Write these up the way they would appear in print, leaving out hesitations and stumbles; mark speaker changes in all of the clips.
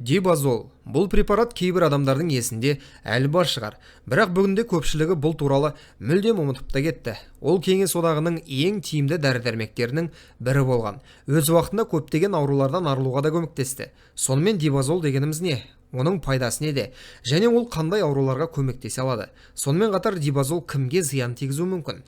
Speaker 1: Дибазол. Бұл препарат кейбір адамдардың есінде әлі бар шығар. Бірақ бүгінде көпшілігі бұл туралы мүлдем ұмытып та кетті. Ол Кеңес одағының ең тиімді дәрі-дәрмектерінің бірі болған. Өз уақытында көптеген аурулардан арылуға да көмектесті. Сонымен дибазол дегеніміз не? Оның пайдасы неде? Және ол қандай ауруларға көмектесе алады? Сонымен қатар дибазол кімге зиян тигізуі мүмкін?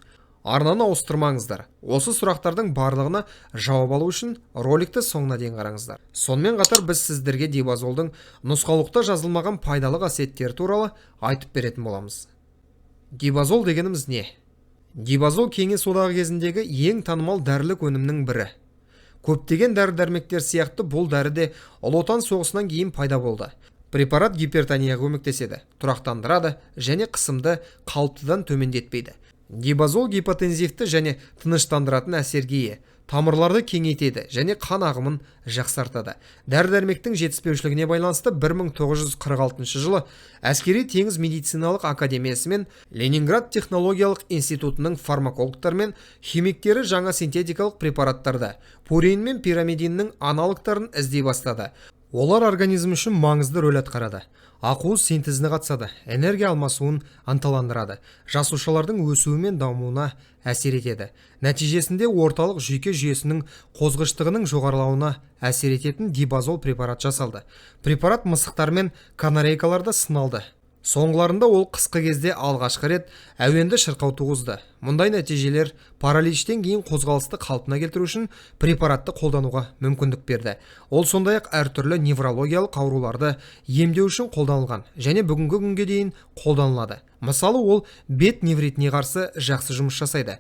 Speaker 1: Арнаны ауыстырмаңыздар. Осы сұрақтардың барлығына жауап алу үшін роликті соңына дейін қараңыздар. Сонымен қатар біз сіздерге дибазолдың нұсқаулықта жазылмаған пайдалы қасиеттері туралы айтып беретін боламыз. Дибазол дегеніміз не? Дибазол Кеңес одағы кезіндегі ең танымал дәрілік өнімнің бірі. Көптеген дәрі-дәрмектер сияқты бұл дәрі де Ұлы Отан соғысынан кейін пайда болды. Препарат гипертонияға көмектеседі, тұрақтандырады және қысымды қалыптыдан төмендетпейді. Дибазол гипотензивті және тыныштандыратын әсерге ие, тамырларды кеңейтеді және қан ағымын жақсартады. Дәрі-дәрмектің жетіспеушілігіне байланысты 1946 жылы әскери теңіз медициналық академиясы мен Ленинград технологиялық институтының фармакологтары мен химиктері жаңа синтетикалық препараттарды, пурин мен пирамидиннің аналогтарын іздей бастады. Олар организм үшін маңызды рөл атқарады. Ақуыз синтезіне қатысады, энергия алмасуын ынталандырады, жасушалардың өсуі мен дамуына әсер етеді. Нәтижесінде орталық жүйке жүйесінің қозғыштығының жоғарылауына әсер ететін дибазол препарат жасалды. Препарат мысықтар мен канарейкаларда сыналды. Соңғыларында ол қысқы кезде алғашқы рет әуенді шырқау туғызды. Мұндай нәтижелер параличтен кейін қозғалысты қалпына келтіру үшін препаратты қолдануға мүмкіндік берді. Ол сондай-ақ әртүрлі неврологиялық ауруларды емдеу үшін қолданылған және бүгінгі күнге дейін қолданылады. Мысалы, ол бет невритіне қарсы жақсы жұмыс жасайды.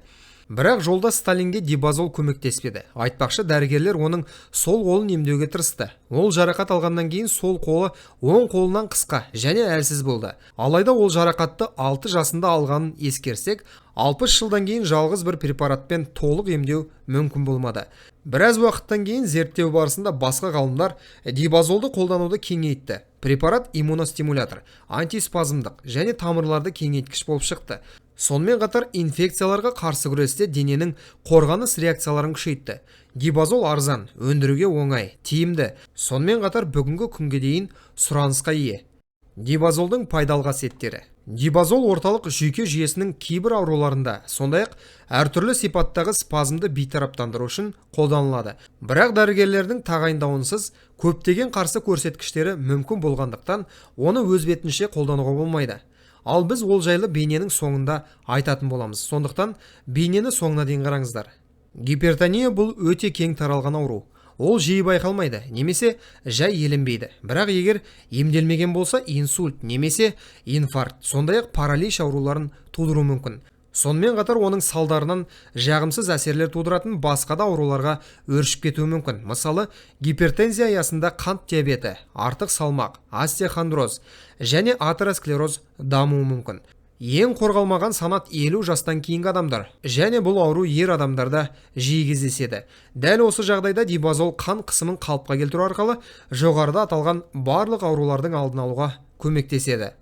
Speaker 1: Бірақ жолда Сталинге дибазол көмектеспеді. Айтпақшы, дәрігерлер оның сол қолын емдеуге тырысты. Ол жарақат алғаннан кейін сол қолы оң қолынан қысқа және әлсіз болды. Алайда ол жарақатты 6 жасында алғанын ескерсек, 60 жылдан кейін жалғыз бір препаратпен толық емдеу мүмкін болмады. Біраз уақыттан кейін зерттеу барысында басқа ғалымдар дибазолды қолдануды кеңейтті. Препарат иммуностимулятор, антиспазмдық және тамырларды кеңейткіш болып шықты. Сонымен қатар инфекцияларға қарсы күресте дененің қорғаныс реакцияларын күшейтті. Дибазол арзан, өндіруге оңай, тиімді. Сонымен қатар бүгінгі күнге дейін сұранысқа ие. Дибазолдың пайдалы қасиеттері. Дибазол орталық жүйке жүйесінің кейбір ауруларында, сондай-ақ әртүрлі сипаттағы спазмды бейтараптандыру үшін қолданылады. Бірақ дәрігерлердің тағайындауынсыз көптеген қарсы көрсеткіштері мүмкін болғандықтан, оны өз бетінше қолдануға болмайды. Ал біз ол жайлы бейненің соңында айтатын боламыз. Сондықтан бейнені соңына дейін қараңыздар. Гипертония бұл өте кең таралған ауру. Ол жиі байқалмайды, немесе жай еленбейді. Бірақ егер емделмеген болса, инсульт немесе инфаркт, сондай-ақ паралич ауруларын тудыруы мүмкін. Сонымен қатар оның салдарынан жағымсыз әсерлер тудыратын басқа да ауруларға өршіп кетуі мүмкін. Мысалы, гипертензия аясында қант диабеті, артық салмақ, остеохондроз және атеросклероз дамуы мүмкін. Ең қорғалмаған санат 50 жастан кейінгі адамдар, және бұл ауру ер адамдарда жиі кездеседі. Дәл осы жағдайда дибазол қан қысымын қалыпқа келтіру арқылы жоғарыда аталған барлық аурулардың алдын алуға көмектеседі.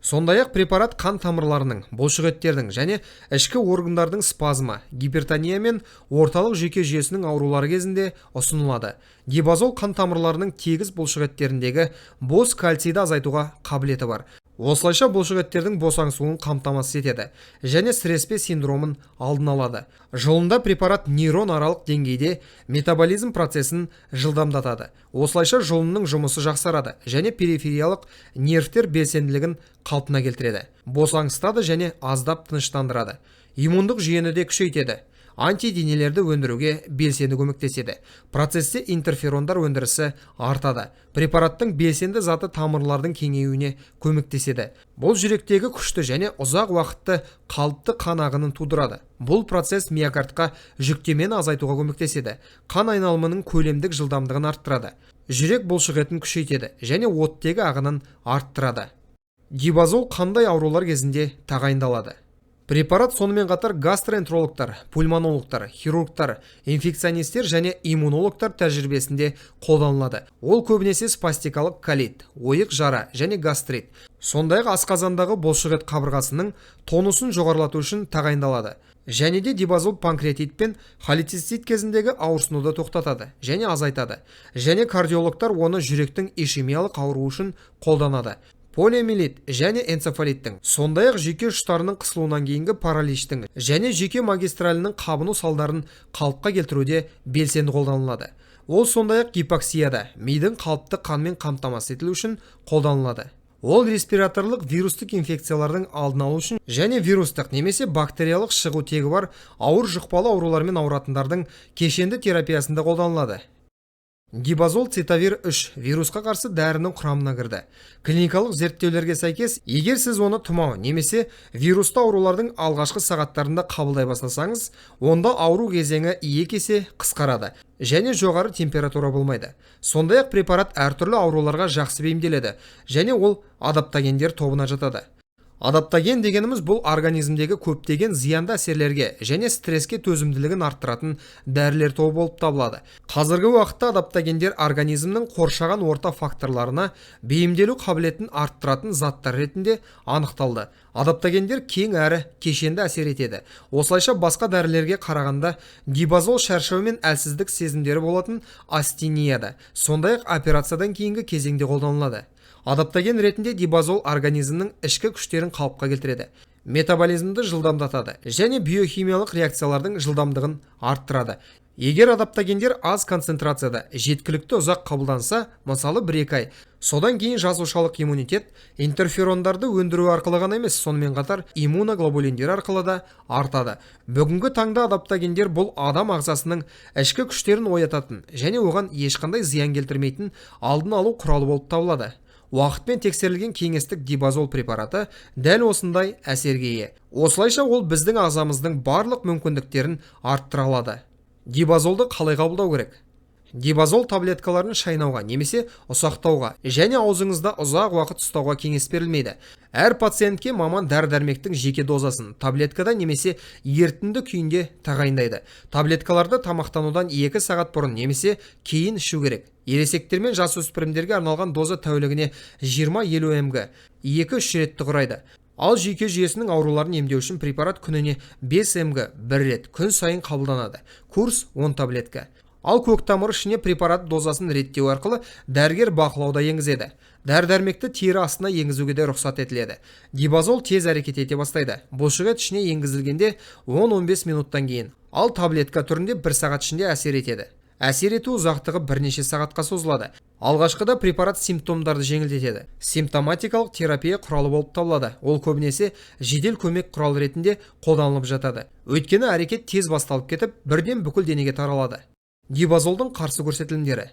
Speaker 1: Сондай-ақ препарат қан тамырларының, бұлшықеттердің және ішкі органдардың спазмы, гипертония мен орталық жүйке жүйесінің аурулары кезінде ұсынылады. Дибазол қан тамырларының тегіс бұлшықеттеріндегі бос кальцийді азайтуға қабілеті бар. Осылайша бұлшықеттердің босаңсуын қамтамасыз етеді және сіреспе синдромын алдын алады. Жылында препарат нейрон аралық деңгейде метаболизм процесін жылдамдатады. Осылайша жұлынның жұмысы жақсарады және перифериялық нервтер белсенділігін қалпына келтіреді. Босаңсытады және аздап тыныштандырады. Иммундық жүйені де күшейтеді. Антиденелерді өндіруге белсенді көмектеседі. Процесте интерферондар өндірісі артады. Препараттың белсенді заты тамырлардың кеңеюіне көмектеседі. Бұл жүректегі күшті және ұзақ уақытты қалыпты қан ағынын тудырады. Бұл процесс миокардқа жүктемені азайтуға көмектеседі. Қан айналымының көлемдік жылдамдығын арттырады. Жүрек бұлшықетін күшейтеді және оттегі ағынын арттырады. Дибазол қандай аурулар кезінде тағайындалады? Препарат сонымен қатар гастроэнтерологтар, пульмонологтар, хирургтар, инфекционистер және иммунологтар тәжірибесінде қолданылады. Ол көбінесе спастикалық колит, ойық жара және гастрит, Сондай-ақ асқазандағы бұлшықет қабырғасының тонусын жоғарылату үшін тағайындалады. Және де дибазол панкреатит пен холецистит кезіндегі ауырсынуды тоқтатады және азайтады. Және кардиологтар оны жүректің ишемиялық ауруы үшін қолданады. Полиомиелит және энцефалиттің, сондай-ақ жүйке ұштарының қысылуынан кейінгі параличтің және жүйке магистралінің қабыну салдарын қалыпқа келтіруде белсенді қолданылады. Ол сондай-ақ гипоксияда мидың қалыпты қанмен қамтамасыз етілу үшін қолданылады. Ол респираторлық вирустық инфекциялардың алдын алу үшін және вирустық немесе бактериялық шығу тегі бар ауыр жұқпалы аурулармен ауыратындардың кешенді терапиясында қолданылады. Дибазол цитавир 3 вирусқа қарсы дәрінің құрамына кірді. Клиникалық зерттеулерге сәйкес, егер сіз оны тұмау немесе вирусты аурулардың алғашқы сағаттарында қабылдай бастасаңыз, онда ауру кезеңі 2 есе қысқарады және жоғары температура болмайды. Сондай-ақ препарат әртүрлі ауруларға жақсы бейімделеді және ол адаптогендер тобына жатады. Адаптоген дегеніміз бұл организмдегі көптеген зиянды әсерлерге және стресске төзімділігін арттыратын дәрілер тобы болып табылады. Қазіргі уақытта адаптогендер организмнің қоршаған орта факторларына бейімделу қабілетін арттыратын заттар ретінде анықталды. Адаптогендер кең әрі кешенді әсер етеді. Осылайша басқа дәрілерге қарағанда дибазол шаршау мен әлсіздік сезімдері болатын астенияда, сондай-ақ операциядан кейінгі кезеңде қолданылады. Адаптоген ретінде дибазол организмнің ішкі күштерін қалыпқа келтіреді, метаболизмді жылдамдатады және биохимиялық реакциялардың жылдамдығын арттырады. Егер адаптогендер аз концентрацияда жеткілікті ұзақ қабылданса, мысалы 1-2 ай, содан кейін жасушалық иммунитет интерферондарды өндіру арқылы ғана емес, сонымен қатар иммуноглобулиндер арқылы да артады. Бүгінгі таңда адаптогендер бұл адам ағзасының ішкі күштерін оятатын және оған ешқандай зиян келтірмейтін алдын алу құралы болып табылады. Уақытпен тексерілген кеңестік дибазол препараты дәл осындай әсерге ие. Осылайша ол біздің ағзамыздың барлық мүмкіндіктерін арттыра алады. Дибазолды қалай қабылдау керек? Дибазол таблеткаларын шайнауға немесе ұсақтауға және аузыңызда ұзақ уақыт ұстауға кеңес берілмейді. Әр пациентке маман дәрі-дәрмектің жеке дозасын таблеткада немесе ерітінді күйінде тағайындайды. Таблеткаларды тамақтанудан 2 сағат бұрын немесе кейін ішу керек. Ересектер мен жасөспірімдерге арналған доза тәулігіне 20-50 мг 2-3 ретті құрайды. Ал жүйке жүйесінің ауруларын емдеу үшін препарат күніне 5 мг 1 рет күн сайын қабылданады. Курс 10 таблетка. Ал көктамыр ішіне препарат дозасын реттеу арқылы дәрігер бақылауда енгізеді. Дәрі-дәрмекті тері астына енгізуге де рұқсат етіледі. Дибазол тез әрекет ете бастайды. Бұлшықет ішіне енгізілгенде 10-15 минуттан кейін. Ал таблетка түрінде 1 сағат ішінде әсер етеді. Әсер ету ұзақтығы бірнеше сағатқа созылады. Алғашқыда препарат симптомдарды жеңілдетеді. Симптоматикалық терапия құралы болып табылады. Ол көбінесе жедел көмек құралы ретінде қолданылып жатады. Өйткені әрекет тез басталып кетіп, бірден бүкіл денеге таралады. Дибазолдың қарсы көрсетілімдері.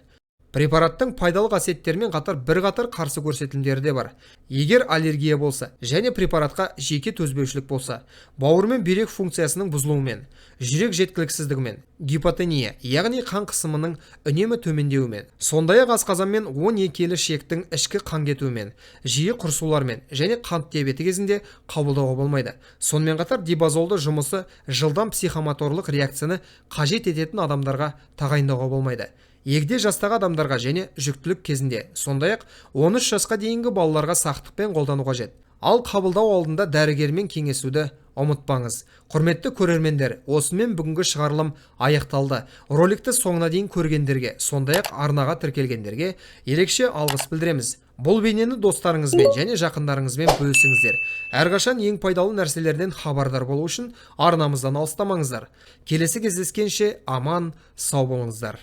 Speaker 1: Препараттың пайдалы қасиеттерімен қатар бірқатар қарсы көрсетілімдері де бар. Егер аллергия болса және препаратқа жеке төзбеушілік болса, бауыр мен бүйрек функциясының бұзылуымен, жүрек жеткіліксіздігімен, гипотония, яғни қан қысымының үнемі төмендеуімен, сондай-ақ асқазан мен 12-келі ішектің ішкі қан кетуімен, жиі құрсаулармен және қант диабеті кезінде қабылдауға болмайды. Сонымен қатар дибазолды жұмысы жылдам психомоторлық реакцияны қажет ететін адамдарға тағайындауға болмайды. Егде жастағы адамдарға және жүктілік кезінде, сондай-ақ 13 жасқа дейінгі балаларға сақтықпен қолдану қажет. Ал қабылдау алдында дәрігермен кеңесуді ұмытпаңыз. Құрметті көрермендер, осымен бүгінгі шығарылым аяқталды. Роликті соңына дейін көргендерге, сондай-ақ арнаға тіркелгендерге ерекше алғыс білдіреміз. Бұл бейнені достарыңызбен және жақындарыңызбен бөлісіңіздер. Әрқашан ең пайдалы нәрселерден хабардар болу үшін арнамыздан алыстамаңыздар. Келесі кездескенше аман, сау болыңыздар.